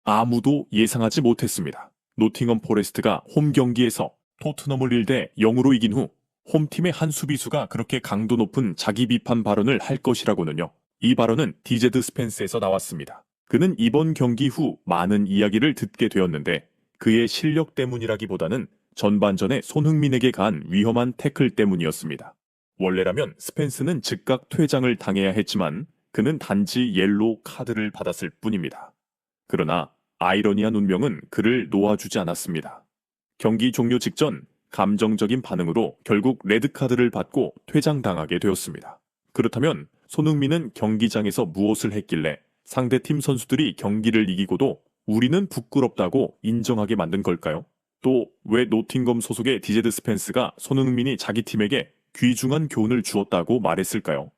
아무도 예상하지 못했습니다. 노팅엄 포레스트가 홈 경기에서 토트넘을 1대 0으로 이긴 후 홈팀의 한 수비수가 그렇게 강도 높은 자기 비판 발언을 할 것이라고는요. 이 발언은 디제드 스펜스에서 나왔습니다. 그는 이번 경기 후 많은 이야기를 듣게 되었는데 그의 실력 때문이라기보다는 전반전에 손흥민에게 가한 위험한 태클 때문이었습니다. 원래라면 스펜스는 즉각 퇴장을 당해야 했지만 그는 단지 옐로우 카드를 받았을 뿐입니다. 그러나 아이러니한 운명은 그를 놓아주지 않았습니다. 경기 종료 직전 감정적인 반응으로 결국 레드카드를 받고 퇴장당하게 되었습니다. 그렇다면 손흥민은 경기장에서 무엇을 했길래 상대팀 선수들이 경기를 이기고도 우리는 부끄럽다고 인정하게 만든 걸까요? 또 왜 노팅엄 소속의 디제드 스펜스가 손흥민이 자기 팀에게 귀중한 교훈을 주었다고 말했을까요?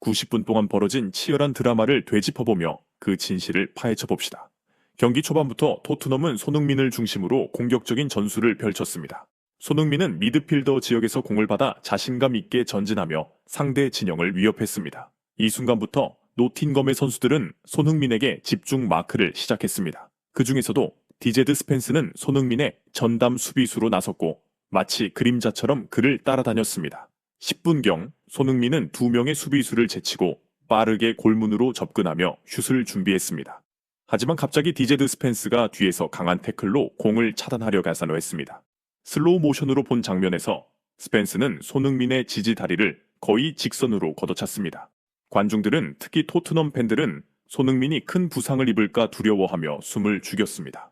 90분 동안 벌어진 치열한 드라마를 되짚어보며 그 진실을 파헤쳐봅시다. 경기 초반부터 토트넘은 손흥민을 중심으로 공격적인 전술을 펼쳤습니다. 손흥민은 미드필더 지역에서 공을 받아 자신감 있게 전진하며 상대 진영을 위협했습니다. 이 순간부터 노팅엄의 선수들은 손흥민에게 집중 마크를 시작했습니다. 그 중에서도 디제드 스펜스는 손흥민의 전담 수비수로 나섰고 마치 그림자처럼 그를 따라다녔습니다. 10분경 손흥민은 2명의 수비수를 제치고 빠르게 골문으로 접근하며 슛을 준비했습니다. 하지만 갑자기 디제드 스펜스가 뒤에서 강한 태클로 공을 차단하려 가산했습니다. 슬로우 모션으로 본 장면에서 스펜스는 손흥민의 지지 다리를 거의 직선으로 걷어찼습니다. 관중들은, 특히 토트넘 팬들은 손흥민이 큰 부상을 입을까 두려워하며 숨을 죽였습니다.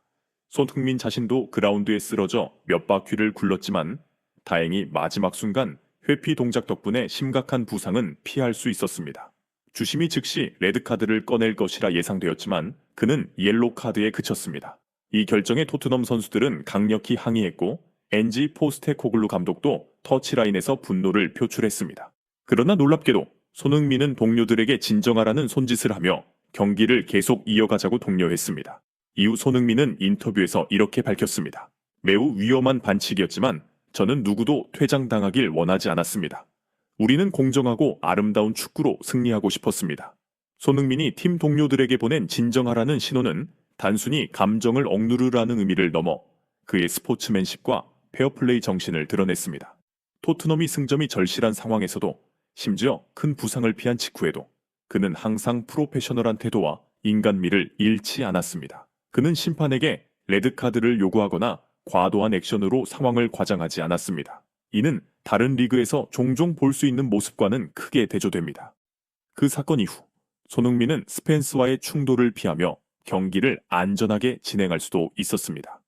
손흥민 자신도 그라운드에 쓰러져 몇 바퀴를 굴렀지만 다행히 마지막 순간 회피 동작 덕분에 심각한 부상은 피할 수 있었습니다. 주심이 즉시 레드카드를 꺼낼 것이라 예상되었지만 그는 옐로 카드에 그쳤습니다. 이 결정에 토트넘 선수들은 강력히 항의했고 엔지 포스테코글루 감독도 터치라인에서 분노를 표출했습니다. 그러나 놀랍게도 손흥민은 동료들에게 진정하라는 손짓을 하며 경기를 계속 이어가자고 독려했습니다. 이후 손흥민은 인터뷰에서 이렇게 밝혔습니다. 매우 위험한 반칙이었지만 저는 누구도 퇴장당하길 원하지 않았습니다. 우리는 공정하고 아름다운 축구로 승리하고 싶었습니다. 손흥민이 팀 동료들에게 보낸 진정하라는 신호는 단순히 감정을 억누르라는 의미를 넘어 그의 스포츠맨십과 페어플레이 정신을 드러냈습니다. 토트넘이 승점이 절실한 상황에서도, 심지어 큰 부상을 피한 직후에도 그는 항상 프로페셔널한 태도와 인간미를 잃지 않았습니다. 그는 심판에게 레드카드를 요구하거나 과도한 액션으로 상황을 과장하지 않았습니다. 이는 다른 리그에서 종종 볼 수 있는 모습과는 크게 대조됩니다. 그 사건 이후 손흥민은 스펜스와의 충돌을 피하며 경기를 안전하게 진행할 수도 있었습니다.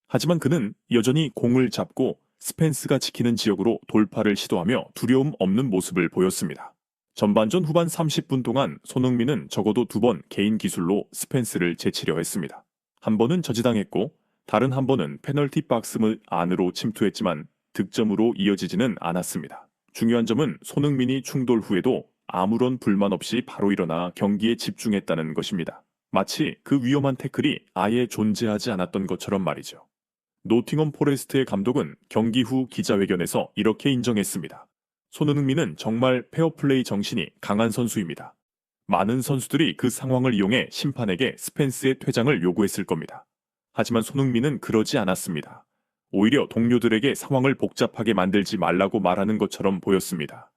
하지만 그는 여전히 공을 잡고 스펜스가 지키는 지역으로 돌파를 시도하며 두려움 없는 모습을 보였습니다. 전반전 후반 30분 동안 손흥민은 적어도 2번 개인 기술로 스펜스를 제치려 했습니다. 한 번은 저지당했고 다른 한 번은 페널티 박스 안으로 침투했지만 득점으로 이어지지는 않았습니다. 중요한 점은 손흥민이 충돌 후에도 아무런 불만 없이 바로 일어나 경기에 집중했다는 것입니다. 마치 그 위험한 태클이 아예 존재하지 않았던 것처럼 말이죠. 노팅엄 포레스트의 감독은 경기 후 기자회견에서 이렇게 인정했습니다. 손흥민은 정말 페어플레이 정신이 강한 선수입니다. 많은 선수들이 그 상황을 이용해 심판에게 스펜스의 퇴장을 요구했을 겁니다. 하지만 손흥민은 그러지 않았습니다. 오히려 동료들에게 상황을 복잡하게 만들지 말라고 말하는 것처럼 보였습니다.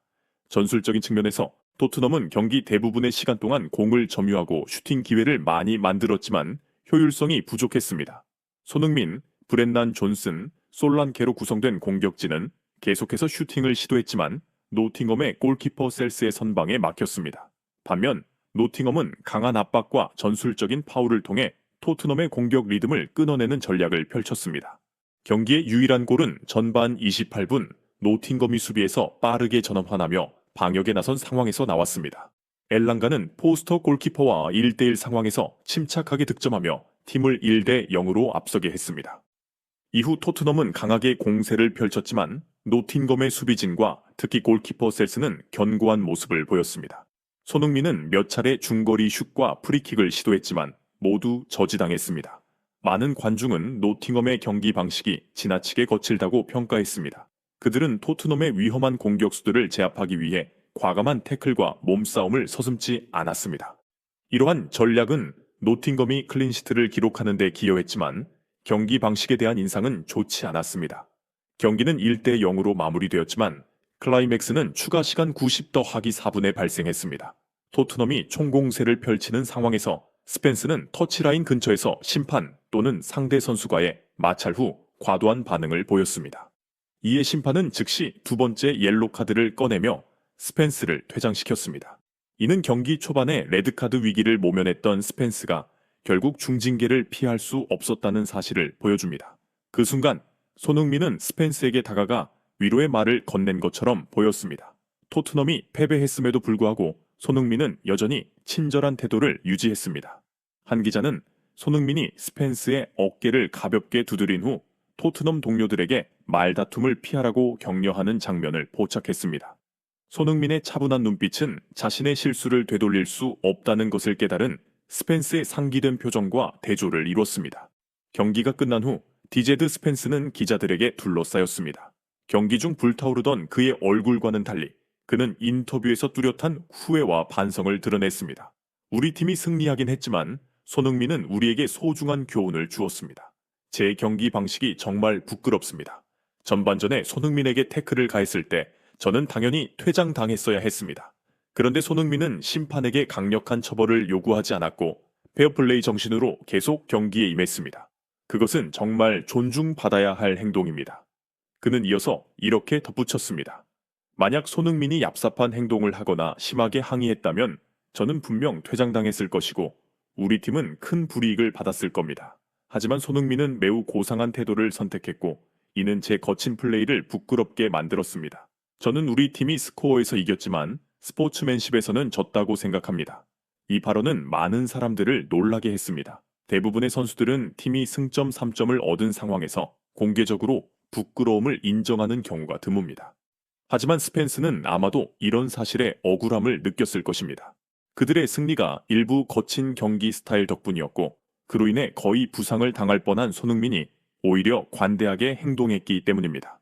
전술적인 측면에서 토트넘은 경기 대부분의 시간 동안 공을 점유하고 슈팅 기회를 많이 만들었지만 효율성이 부족했습니다. 손흥민, 브렌난 존슨, 솔란케로 구성된 공격진은 계속해서 슈팅을 시도했지만 노팅엄의 골키퍼 셀스의 선방에 막혔습니다. 반면 노팅엄은 강한 압박과 전술적인 파울을 통해 토트넘의 공격 리듬을 끊어내는 전략을 펼쳤습니다. 경기의 유일한 골은 전반 28분 노팅엄이 수비에서 빠르게 전환하며 방역에 나선 상황에서 나왔습니다. 엘랑가는 포스터 골키퍼와 1대1 상황에서 침착하게 득점하며 팀을 1대 0으로 앞서게 했습니다. 이후 토트넘은 강하게 공세를 펼쳤지만 노팅엄의 수비진과 특히 골키퍼 셀스는 견고한 모습을 보였습니다. 손흥민은 몇 차례 중거리 슛과 프리킥을 시도했지만 모두 저지당했습니다. 많은 관중은 노팅엄의 경기 방식이 지나치게 거칠다고 평가했습니다. 그들은 토트넘의 위험한 공격수들을 제압하기 위해 과감한 태클과 몸싸움을 서슴지 않았습니다. 이러한 전략은 노팅엄이 클린시트를 기록하는 데 기여했지만 경기 방식에 대한 인상은 좋지 않았습니다. 경기는 1대 0으로 마무리되었지만 클라이맥스는 추가 시간 90 더하기 4분에 발생했습니다. 토트넘이 총공세를 펼치는 상황에서 스펜스는 터치라인 근처에서 심판 또는 상대 선수과의 마찰 후 과도한 반응을 보였습니다. 이에 심판은 즉시 두 번째 옐로 카드를 꺼내며 스펜스를 퇴장시켰습니다. 이는 경기 초반에 레드카드 위기를 모면했던 스펜스가 결국 중징계를 피할 수 없었다는 사실을 보여줍니다. 그 순간 손흥민은 스펜스에게 다가가 위로의 말을 건넨 것처럼 보였습니다. 토트넘이 패배했음에도 불구하고 손흥민은 여전히 친절한 태도를 유지했습니다. 한 기자는 손흥민이 스펜스의 어깨를 가볍게 두드린 후 토트넘 동료들에게 말다툼을 피하라고 격려하는 장면을 포착했습니다. 손흥민의 차분한 눈빛은 자신의 실수를 되돌릴 수 없다는 것을 깨달은 스펜스의 상기된 표정과 대조를 이뤘습니다. 경기가 끝난 후 디제드 스펜스는 기자들에게 둘러싸였습니다. 경기 중 불타오르던 그의 얼굴과는 달리 그는 인터뷰에서 뚜렷한 후회와 반성을 드러냈습니다. 우리 팀이 승리하긴 했지만 손흥민은 우리에게 소중한 교훈을 주었습니다. 제 경기 방식이 정말 부끄럽습니다. 전반전에 손흥민에게 태클을 가했을 때 저는 당연히 퇴장당했어야 했습니다. 그런데 손흥민은 심판에게 강력한 처벌을 요구하지 않았고 페어플레이 정신으로 계속 경기에 임했습니다. 그것은 정말 존중받아야 할 행동입니다. 그는 이어서 이렇게 덧붙였습니다. 만약 손흥민이 얍삽한 행동을 하거나 심하게 항의했다면 저는 분명 퇴장당했을 것이고 우리 팀은 큰 불이익을 받았을 겁니다. 하지만 손흥민은 매우 고상한 태도를 선택했고 이는 제 거친 플레이를 부끄럽게 만들었습니다. 저는 우리 팀이 스코어에서 이겼지만 스포츠맨십에서는 졌다고 생각합니다. 이 발언은 많은 사람들을 놀라게 했습니다. 대부분의 선수들은 팀이 승점 3점을 얻은 상황에서 공개적으로 부끄러움을 인정하는 경우가 드뭅니다. 하지만 스펜스는 아마도 이런 사실에 억울함을 느꼈을 것입니다. 그들의 승리가 일부 거친 경기 스타일 덕분이었고 그로 인해 거의 부상을 당할 뻔한 손흥민이 오히려 관대하게 행동했기 때문입니다.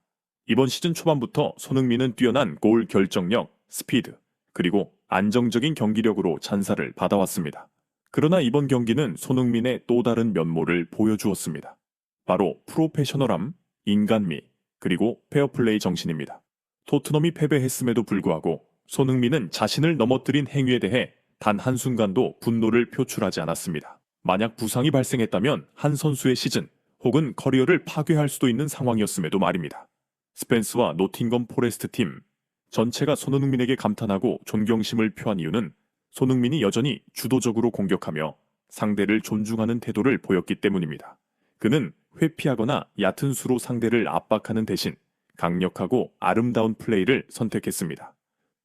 이번 시즌 초반부터 손흥민은 뛰어난 골 결정력, 스피드, 그리고 안정적인 경기력으로 찬사를 받아왔습니다. 그러나 이번 경기는 손흥민의 또 다른 면모를 보여주었습니다. 바로 프로페셔널함, 인간미, 그리고 페어플레이 정신입니다. 토트넘이 패배했음에도 불구하고 손흥민은 자신을 넘어뜨린 행위에 대해 단 한순간도 분노를 표출하지 않았습니다. 만약 부상이 발생했다면 한 선수의 시즌 혹은 커리어를 파괴할 수도 있는 상황이었음에도 말입니다. 스펜스와 노팅엄 포레스트 팀 전체가 손흥민에게 감탄하고 존경심을 표한 이유는 손흥민이 여전히 주도적으로 공격하며 상대를 존중하는 태도를 보였기 때문입니다. 그는 회피하거나 얕은 수로 상대를 압박하는 대신 강력하고 아름다운 플레이를 선택했습니다.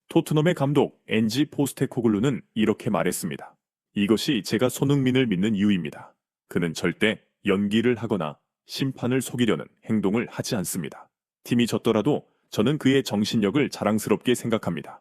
토트넘의 감독 엔지 포스테코글루는 이렇게 말했습니다. 이것이 제가 손흥민을 믿는 이유입니다. 그는 절대 연기를 하거나 심판을 속이려는 행동을 하지 않습니다. 팀이 졌더라도 저는 그의 정신력을 자랑스럽게 생각합니다.